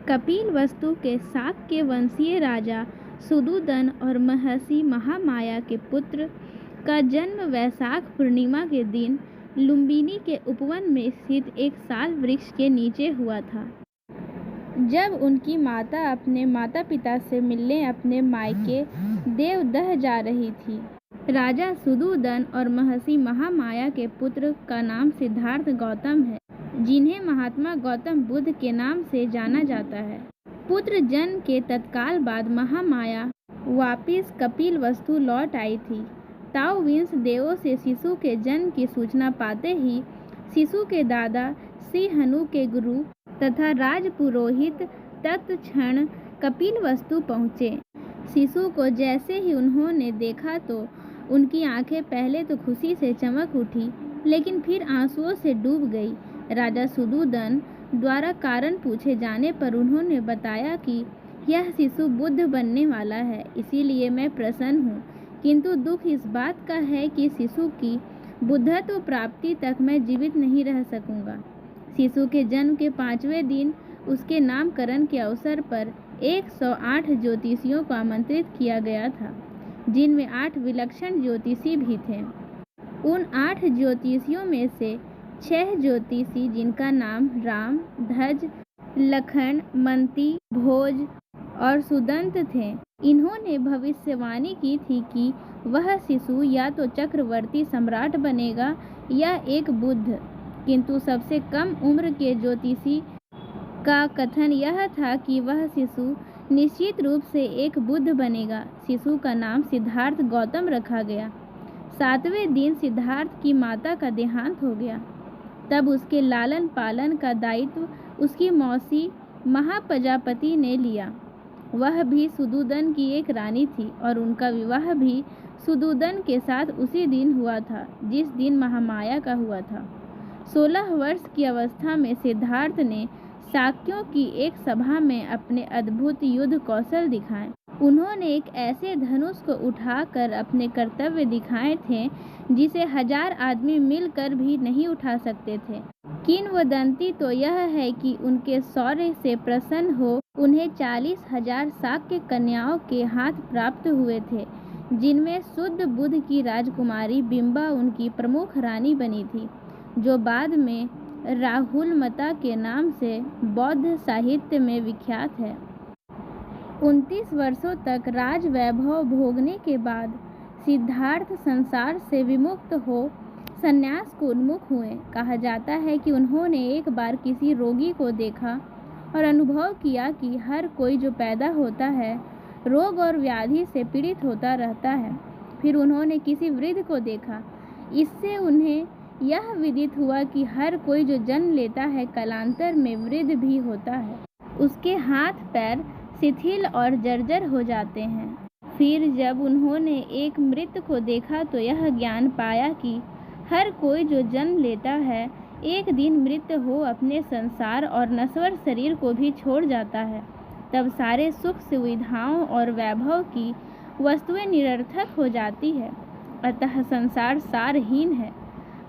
कपिलवस्तु के शाक्य वंशीय राजा सुदुदन और महर्षि महामाया के पुत्र का जन्म वैशाख पूर्णिमा के दिन लुम्बिनी के उपवन में स्थित एक साल वृक्ष के नीचे हुआ था। जब उनकी माता अपने माता पिता से मिलने अपने मायके देवदह जा रही थी। राजा सुदुदन और महर्षि महामाया के पुत्र का नाम सिद्धार्थ गौतम है, जिन्हें महात्मा गौतम बुद्ध के नाम से जाना जाता है। पुत्र जन्म के तत्काल बाद महामाया वापिस कपिलवस्तु लौट आई थी। ताओविंश देवों से शिशु के जन्म की सूचना पाते ही शिशु के दादा श्री हनु के गुरु तथा राजपुरोहित तत्क्षण कपिलवस्तु पहुँचे। शिशु को जैसे ही उन्होंने देखा तो उनकी आंखें पहले तो खुशी से चमक उठी, लेकिन फिर आंसुओं से डूब गई। राजा सुदुदन द्वारा कारण पूछे जाने पर उन्होंने बताया कि यह शिशु बुद्ध बनने वाला है, इसीलिए मैं प्रसन्न हूँ, किंतु दुख इस बात का है कि शिशु की बुद्धत्व प्राप्ति तक मैं जीवित नहीं रह सकूँगा। शिशु के जन्म के 5वें दिन उसके नामकरण के अवसर पर 108 ज्योतिषियों को आमंत्रित किया गया था, जिनमें 8 विलक्षण ज्योतिषी भी थे। उन 8 ज्योतिषियों में से 6 ज्योतिषी, जिनका नाम राम, धज, लखन, मंती, भोज और सुदंत थे, इन्होंने भविष्यवाणी की थी कि वह शिशु या तो चक्रवर्ती सम्राट बनेगा या एक बुद्ध। किंतु सबसे कम उम्र के ज्योतिषी का कथन यह था कि वह शिशु निश्चित रूप से एक बुद्ध बनेगा। शिशु का नाम सिद्धार्थ गौतम रखा गया। 7वें दिन सिद्धार्थ की माता का देहांत हो गया। तब उसके लालन पालन का दायित्व उसकी मौसी महाप्रजापति ने लिया। वह भी सुदुदन की एक रानी थी और उनका विवाह भी सुदुदन के साथ उसी दिन हुआ था जिस दिन महामाया का हुआ था। 16 वर्ष की अवस्था में सिद्धार्थ ने शाक्यों की एक सभा में अपने अद्भुत युद्ध कौशल दिखाए। उन्होंने एक ऐसे धनुष को उठाकर अपने कर्तव्य दिखाए थे जिसे 1000 आदमी मिलकर भी नहीं उठा सकते थे। किंवदंती तो यह है कि उनके शौर्य से प्रसन्न हो उन्हें 40,000 शाक्य कन्याओं के हाथ प्राप्त हुए थे, जिनमें शुद्ध बुद्ध की राजकुमारी बिंबा उनकी प्रमुख रानी बनी थी, जो बाद में राहुलमता के नाम से बौद्ध साहित्य में विख्यात है। 29 वर्षों तक राज वैभव भोगने के बाद सिद्धार्थ संसार से विमुक्त हो संन्यास को उन्मुख हुए। कहा जाता है कि उन्होंने एक बार किसी रोगी को देखा और अनुभव किया कि हर कोई जो पैदा होता है रोग और व्याधि से पीड़ित होता रहता है। फिर उन्होंने किसी वृद्ध को देखा। इससे उन्हें यह विदित हुआ कि हर कोई जो जन्म लेता है कालांतर में वृद्ध भी होता है। उसके हाथ पैर शिथिल और जर्जर हो जाते हैं। फिर जब उन्होंने एक मृत को देखा तो यह ज्ञान पाया कि हर कोई जो जन्म लेता है एक दिन मृत हो अपने संसार और नश्वर शरीर को भी छोड़ जाता है। तब सारे सुख सुविधाओं और वैभव की वस्तुएं निरर्थक हो जाती है, अतः संसार सारहीन है।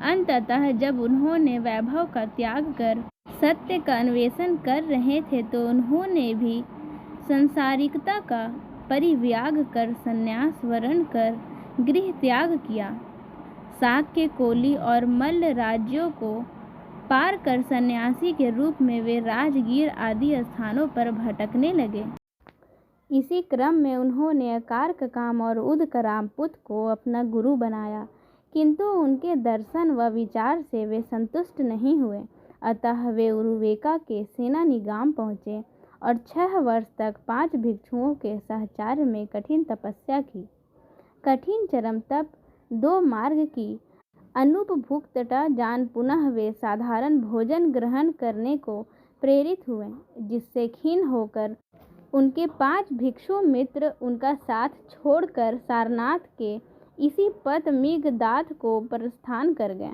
अंततः जब उन्होंने वैभव का त्याग कर सत्य का अन्वेषण कर रहे थे तो उन्होंने भी संसारिकता का परित्याग कर संन्यास वर्ण कर गृह त्याग किया। शाक्य, कोली और मल्ल राज्यों को पार कर सन्यासी के रूप में वे राजगीर आदि स्थानों पर भटकने लगे। इसी क्रम में उन्होंने अकारककाम और उदकरामपुत को अपना गुरु बनाया, किंतु उनके दर्शन व विचार से वे संतुष्ट नहीं हुए। अतः वे उरुवेका के सेनानीगाम पहुँचे और 6 वर्ष तक 5 भिक्षुओं के सहचार्य में कठिन तपस्या की। कठिन चरम तप 2 मार्ग की अनुपभुक्तता जान पुनः वे साधारण भोजन ग्रहण करने को प्रेरित हुए, जिससे खीन होकर उनके 5 भिक्षु मित्र उनका साथ छोड़कर सारनाथ के इसी पथ मेघदात को प्रस्थान कर गए।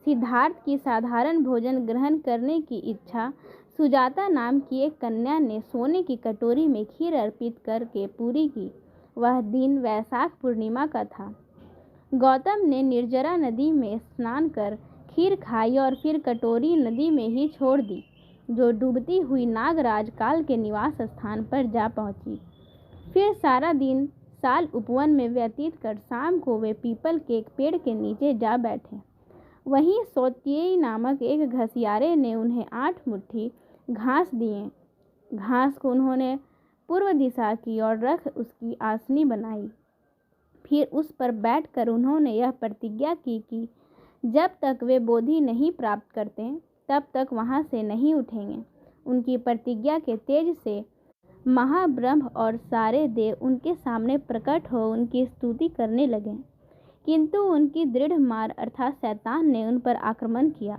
सिद्धार्थ की साधारण भोजन ग्रहण करने की इच्छा सुजाता नाम की एक कन्या ने सोने की कटोरी में खीर अर्पित करके पूरी की। वह दिन वैशाख पूर्णिमा का था। गौतम ने निर्जरा नदी में स्नान कर खीर खाई और फिर कटोरी नदी में ही छोड़ दी। जो डूबती हुई नागराज काल के निवास स्थान पर जा पहुंची। फिर सारा दिन साल उपवन में व्यतीत कर शाम को वे पीपल के एक पेड़ के नीचे जा बैठे। वहीं सोत्येई नामक एक घसियारे ने उन्हें 8 मुट्ठी घास दिए। घास को उन्होंने पूर्व दिशा की ओर रख उसकी आसनी बनाई। फिर उस पर बैठकर उन्होंने यह प्रतिज्ञा की कि जब तक वे बोधि नहीं प्राप्त करते तब तक वहाँ से नहीं उठेंगे। उनकी प्रतिज्ञा के तेज से महाब्रह्म और सारे देव उनके सामने प्रकट हो उनकी स्तुति करने लगे, किंतु उनकी दृढ़ मार अर्थात शैतान ने उन पर आक्रमण किया,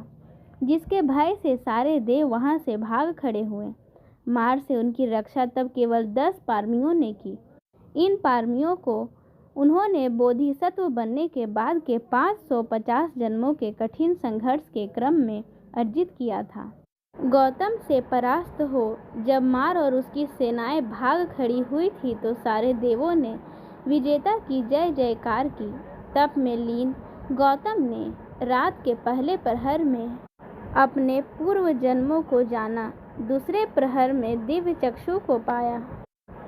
जिसके भय से सारे देव वहां से भाग खड़े हुए। मार से उनकी रक्षा तब केवल 10 पारमियों ने की। इन पारमियों को उन्होंने बोधिसत्व बनने के बाद के 550 जन्मों के कठिन संघर्ष के क्रम में अर्जित किया था। गौतम से परास्त हो जब मार और उसकी सेनाएं भाग खड़ी हुई थी तो सारे देवों ने विजेता की जय जयकार की। तप में लीन गौतम ने रात के पहले प्रहर में अपने पूर्व जन्मों को जाना, दूसरे प्रहर में दिव्य चक्षु को पाया,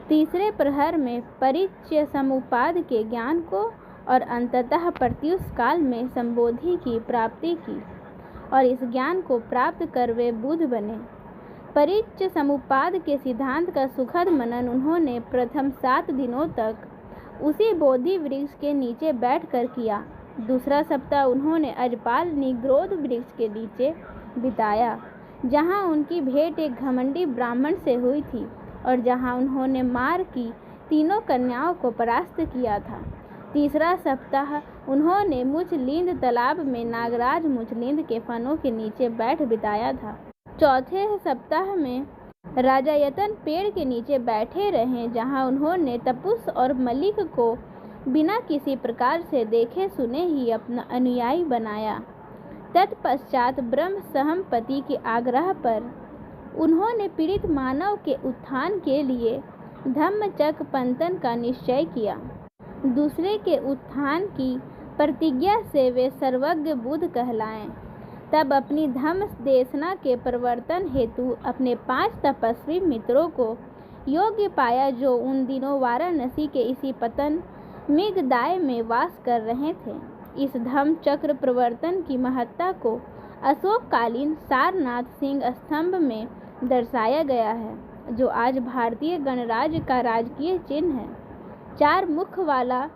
तीसरे प्रहर में परिचय समुपाद के ज्ञान को और अंततः प्रत्युष काल में संबोधि की प्राप्ति की और इस ज्ञान को प्राप्त कर वे बुद्ध बने। परिचय समुपाद के सिद्धांत का सुखद मनन उन्होंने प्रथम 7 दिनों तक उसी बोधि वृक्ष के नीचे बैठकर किया। दूसरा सप्ताह उन्होंने अजपाल निग्रोध वृक्ष के नीचे बिताया, जहां उनकी भेंट एक घमंडी ब्राह्मण से हुई थी और जहां उन्होंने मार की 3 कन्याओं को परास्त किया था। तीसरा सप्ताह उन्होंने मुचलिंद तालाब में नागराज मुचलिंद के फनों के नीचे बैठ बिताया था। चौथे सप्ताह में राजायतन पेड़ के नीचे बैठे रहे, जहां उन्होंने तपुस और मलिक को बिना किसी प्रकार से देखे सुने ही अपना अनुयायी बनाया। तत्पश्चात ब्रह्म सहमपति के आग्रह पर उन्होंने पीड़ित मानव के उत्थान के लिए धम्मचक्र पंतन का निश्चय किया। दूसरे के उत्थान की प्रतिज्ञा से वे सर्वज्ञ बुद्ध कहलाए। तब अपनी धम्म देशना के प्रवर्तन हेतु अपने 5 तपस्वी मित्रों को योग्य पाया, जो उन दिनों वाराणसी के इसी पतन मृगदाय में वास कर रहे थे। इस धम्म चक्र प्रवर्तन की महत्ता को अशोककालीन सारनाथ सिंह स्तंभ में दर्शाया गया है, जो आज भारतीय गणराज्य का राजकीय चिन्ह है। 4 मुख वाला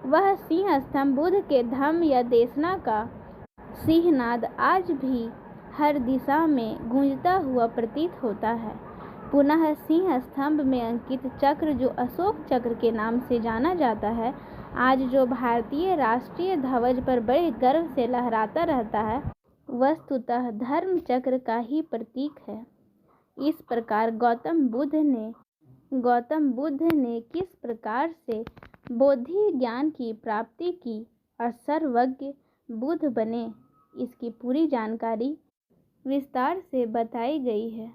वह सिंह स्तंभ बुद्ध के धम्म या देशना का सिंहनाद आज भी हर दिशा में गूंजता हुआ प्रतीत होता है। पुनः सिंह स्तंभ में अंकित चक्र, जो अशोक चक्र के नाम से जाना जाता है, आज जो भारतीय राष्ट्रीय ध्वज पर बड़े गर्व से लहराता रहता है, वस्तुतः धर्म चक्र का ही प्रतीक है। इस प्रकार गौतम बुद्ध ने किस प्रकार से बोधि ज्ञान की प्राप्ति की और सर्वज्ञ बुद्ध बने, इसकी पूरी जानकारी विस्तार से बताई गई है।